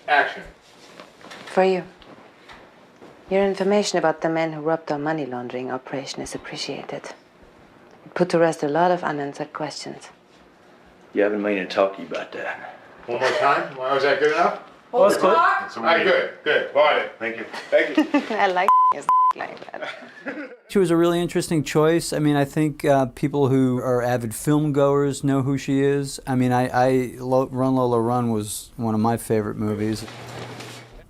Action. For you. Your information about the men who robbed our money laundering operation is appreciated. It put to rest a lot of unanswered questions. You haven't made to talk to you about that. One more time? Was that good enough? Well, that's cool. All right, good. Bye. Thank you. Thank you. I like like that. She was a really interesting choice. I mean, I think people who are avid film goers know who she is. I mean, Run Lola Run was one of my favorite movies.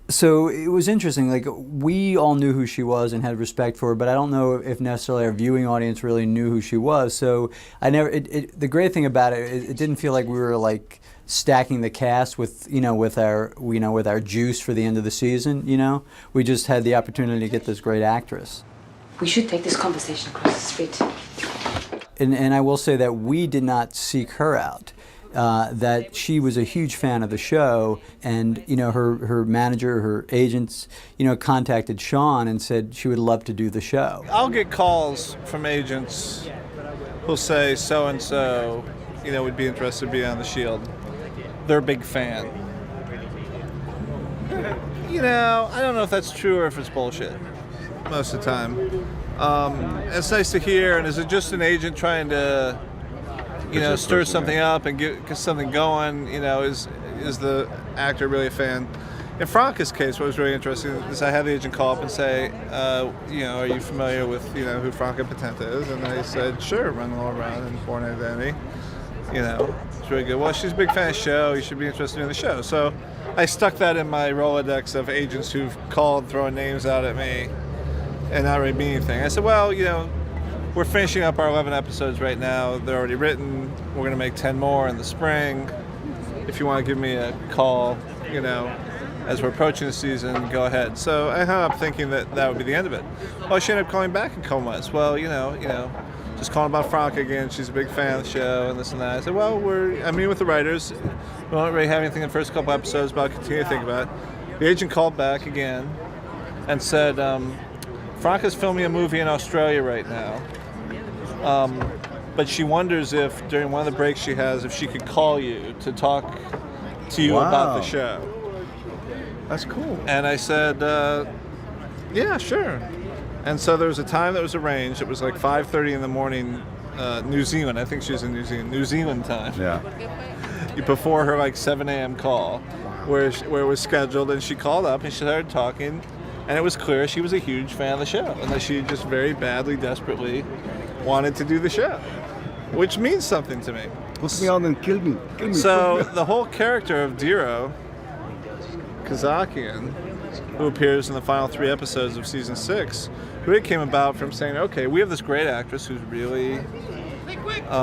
So it was interesting, like, we all knew who she was and had respect for her, but I don't know if necessarily our viewing audience really knew who she was. So the great thing about it didn't feel like we were like stacking the cast with our juice for the end of the season, We just had the opportunity to get this great actress. We should take this conversation across the street. And I will say that we did not seek her out. That she was a huge fan of the show, and her manager, her agents, contacted Sean and said she would love to do the show. I'll get calls from agents who'll say so and so, would be interested to be on The Shield. They're a big fan. I don't know if that's true or if it's bullshit most of the time. It's nice to hear, and is it just an agent trying to stir something up and get something going, is the actor really a fan? In Franka's case, what was really interesting is I had the agent call up and say, are you familiar with, who Franka Potente is? And I said, sure, Run Lola Run and Born Identity. It's really good. Well, she's a big fan of the show. You should be interested in the show. So I stuck that in my Rolodex of agents who've called, throwing names out at me, and not really mean anything. I said, well, we're finishing up our 11 episodes right now. They're already written. We're going to make 10 more in the spring. If you want to give me a call, as we're approaching the season, go ahead. So I hung up thinking that would be the end of it. Well, she ended up calling back in a couple months. Well, just calling about Franka again. She's a big fan of the show and this and that. I said, well, I'm meeting with the writers. We don't really have anything in the first couple episodes, but I'll continue to think about it. The agent called back again and said, Franka's filming a movie in Australia right now. But she wonders if during one of the breaks she has, if she could call you to talk to you about the show. That's cool. And I said, yeah, sure. And so there was a time that was arranged. It was like 5:30 in the morning, New Zealand. I think she was in New Zealand time. Yeah. Before her like 7 a.m. call, where it was scheduled, and she called up and she started talking, and it was clear she was a huge fan of the show, and that she just very badly, desperately wanted to do the show, which means something to me. Put me on and kill me. So the whole character of Diro Kazakian, who appears in the final 3 episodes of season 6, really came about from saying, okay, we have this great actress who's really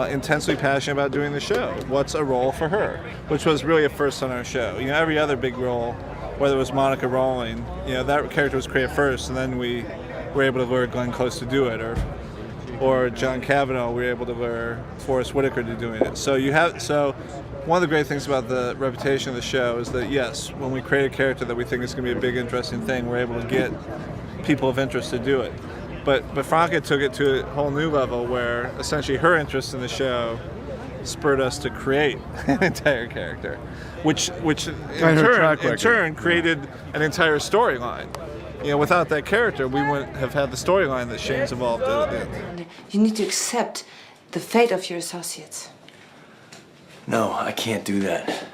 intensely passionate about doing the show. What's a role for her? Which was really a first on our show. Every other big role, whether it was Monica Rowling, that character was created first, and then we were able to lure Glenn Close to do it, or John Kavanaugh, we were able to lure Forrest Whitaker to doing it. So one of the great things about the reputation of the show is that, yes, when we create a character that we think is going to be a big, interesting thing, we're able to get people of interest to do it. But Franka took it to a whole new level where essentially her interest in the show spurred us to create an entire character, which in turn created an entire storyline. Without that character, we wouldn't have had the storyline that Shane's involved in. You need to accept the fate of your associates. No, I can't do that.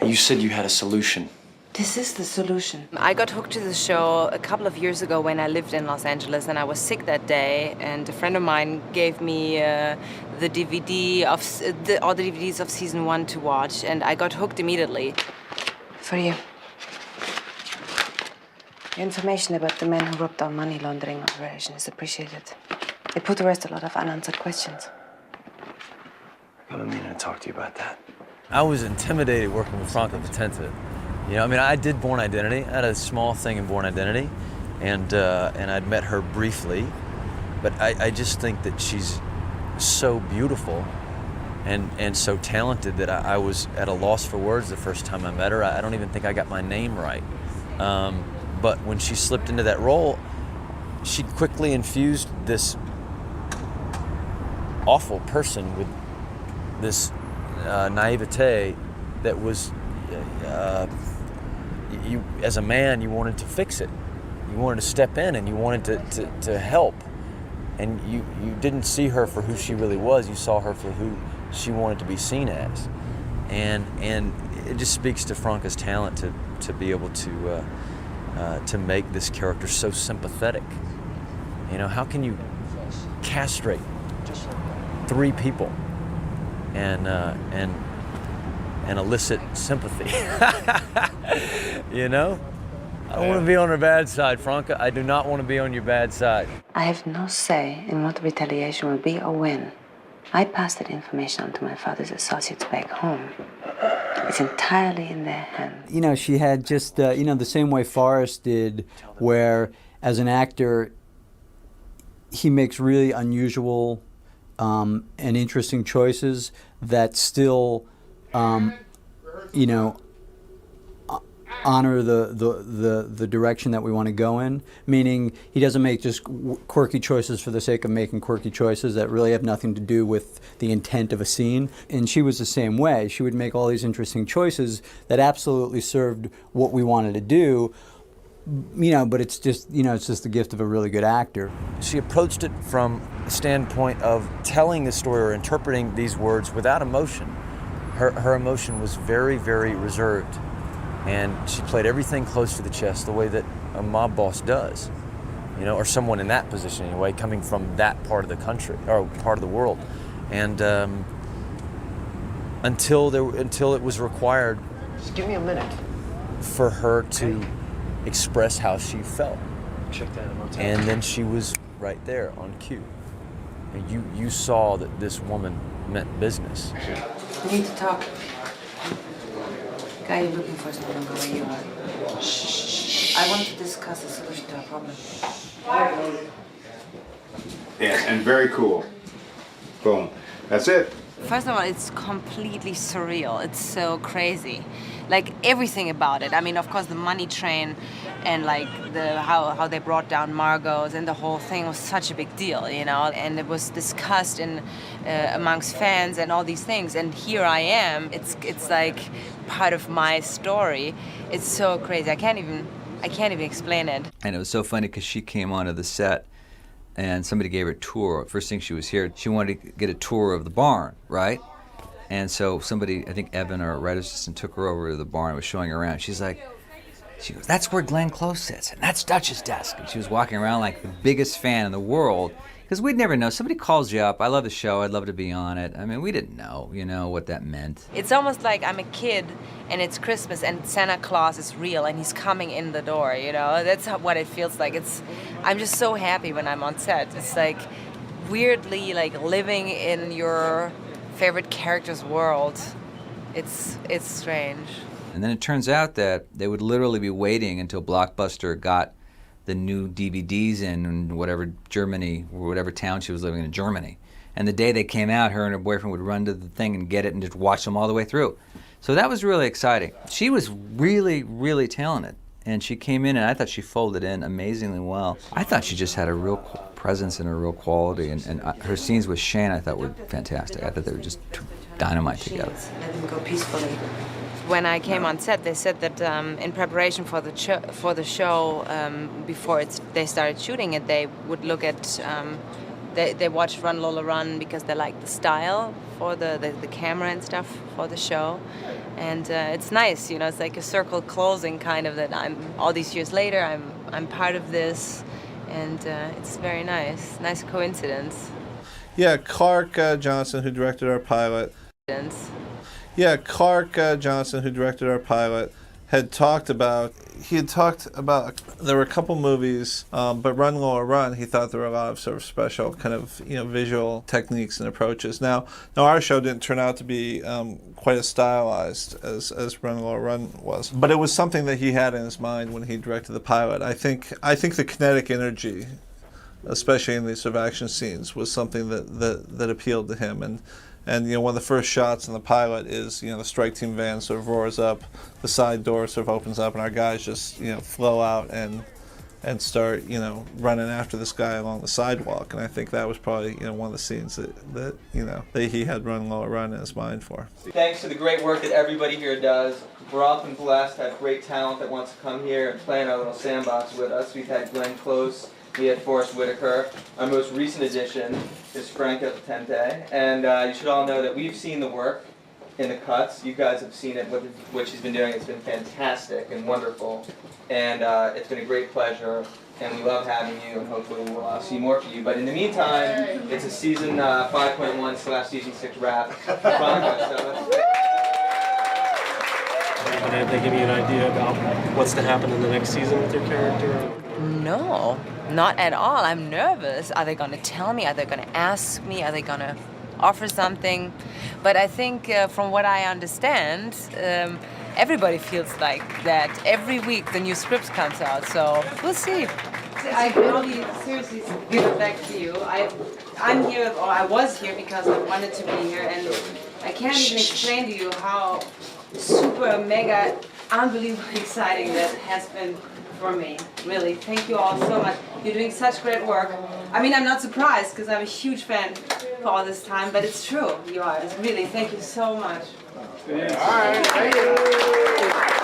You said you had a solution. This is the solution. I got hooked to the show a couple of years ago when I lived in Los Angeles, and I was sick that day, and a friend of mine gave me the DVD of all the DVDs of season 1 to watch, and I got hooked immediately. For you. Your information about the men who robbed our money laundering operation is appreciated. It put to rest a lot of unanswered questions. I've been meaning to talk to you about that. I was intimidated working with Franka Potente. I did Born Identity. I had a small thing in Born Identity, and I'd met her briefly, but I just think that she's so beautiful and so talented that I was at a loss for words the first time I met her. I don't even think I got my name right. But when she slipped into that role, she quickly infused this awful person with this naivete that was you as a man, you wanted to fix it. You wanted to step in and you wanted to help. And you didn't see her for who she really was. You saw her for who she wanted to be seen as. And it just speaks to Franka's talent to be able to make this character so sympathetic. You know, how can you castrate 3 people and elicit sympathy? You know? I want to be on her bad side, Franka. I do not want to be on your bad side. I have no say in what the retaliation will be or when. I passed that information on to my father's associates back home. It's entirely in their hands. You know, she had just, you know, the same way Forrest did, where as an actor, he makes really unusual and interesting choices that still, you know, honor the direction that we want to go in. Meaning, he doesn't make just quirky choices for the sake of making quirky choices that really have nothing to do with the intent of a scene. And she was the same way. She would make all these interesting choices that absolutely served what we wanted to do. You know, but it's just, you know, it's just the gift of a really good actor. She approached it from the standpoint of telling the story or interpreting these words without emotion. Her emotion was very, very reserved. And she played everything close to the chest the way that a mob boss does, you know, or someone in that position anyway, coming from that part of the country, or part of the world. And until it was required, Just give me a minute. for her to express how she felt. Check that in a motel. And then she was right there on cue. And you saw that this woman meant business. We need to talk. The guy you're looking for is no longer where you are. Shh. I want to discuss a solution to our problem. Yes, and very cool. Boom. That's it. First of all, it's completely surreal. It's so crazy. Like everything about it. I mean, of course, the money train and like how they brought down Margot's and the whole thing was such a big deal, you know. And it was discussed in amongst fans and all these things. And here I am. It's like part of my story. It's so crazy. I can't even explain it. And it was so funny because she came onto the set and somebody gave her a tour. First thing she was here, she wanted to get a tour of the barn, right? And so somebody, I think Evan or a writer's assistant, took her over to the barn and was showing her around. She goes, that's where Glenn Close sits, and that's Dutch's desk. And she was walking around like the biggest fan in the world. Because we'd never know. Somebody calls you up, I love the show, I'd love to be on it. I mean, we didn't know, you know, what that meant. It's almost like I'm a kid and it's Christmas and Santa Claus is real and he's coming in the door, you know? That's what it feels like. I'm just so happy when I'm on set. It's like weirdly like living in your favorite character's world. It's strange. And then it turns out that they would literally be waiting until Blockbuster got the new DVDs in whatever Germany, or whatever town she was living in Germany. And the day they came out, her and her boyfriend would run to the thing and get it and just watch them all the way through. So that was really exciting. She was really, really talented. And she came in and I thought she folded in amazingly well. I thought she just had a real presence and a real quality. And her scenes with Shane I thought were fantastic. I thought they were just dynamite together. Let them go peacefully. When I came on set, they said that in preparation for the show, before they started shooting it, they would look at, they watched Run Lola Run because they liked the style for the camera and stuff for the show. And it's nice, you know, it's like a circle closing kind of that all these years later, I'm part of this. And it's very nice coincidence. Yeah, Clark Johnson, who directed our pilot. Yeah, Clark Johnson, who directed our pilot, had talked about, there were a couple movies, but Run Lola Run, he thought there were a lot of sort of special kind of, you know, visual techniques and approaches. Now our show didn't turn out to be quite as stylized as Run Lola Run was, but it was something that he had in his mind when he directed the pilot. I think the kinetic energy, especially in these sort of action scenes, was something that appealed to him. And you know, one of the first shots in the pilot is, you know, the strike team van sort of roars up, the side door sort of opens up, and our guys just, you know, flow out and and start, you know, running after this guy along the sidewalk. And I think that was probably, you know, one of the scenes that he had Run Lola Run in his mind for. Thanks to the great work that everybody here does, we're often blessed to have great talent that wants to come here and play in our little sandbox with us. We've had Glenn Close, we had Forrest Whitaker. Our most recent addition is Franka Potente. And you should all know that we've seen the work in the cuts. You guys have seen it, what she's been doing. It's been fantastic and wonderful. And it's been a great pleasure. And we love having you, and hopefully we'll see more for you. But in the meantime, it's a season 5.1/season 6 wrap. Did they give you an idea about what's to happen in the next season with your character? No, not at all. I'm nervous. Are they going to tell me? Are they going to ask me? Are they going to offer something? But I think from what I understand, everybody feels like that. Every week the new script comes out, so we'll see. I can only seriously give it back to you. I'm here, or I was here because I wanted to be here, and I can't even explain to you how super, mega, unbelievably exciting that has been for me. Really, thank you all so much. You're doing such great work. I mean, I'm not surprised because I'm a huge fan for all this time, but it's true. You are. It's really, thank you so much. All right, thank you.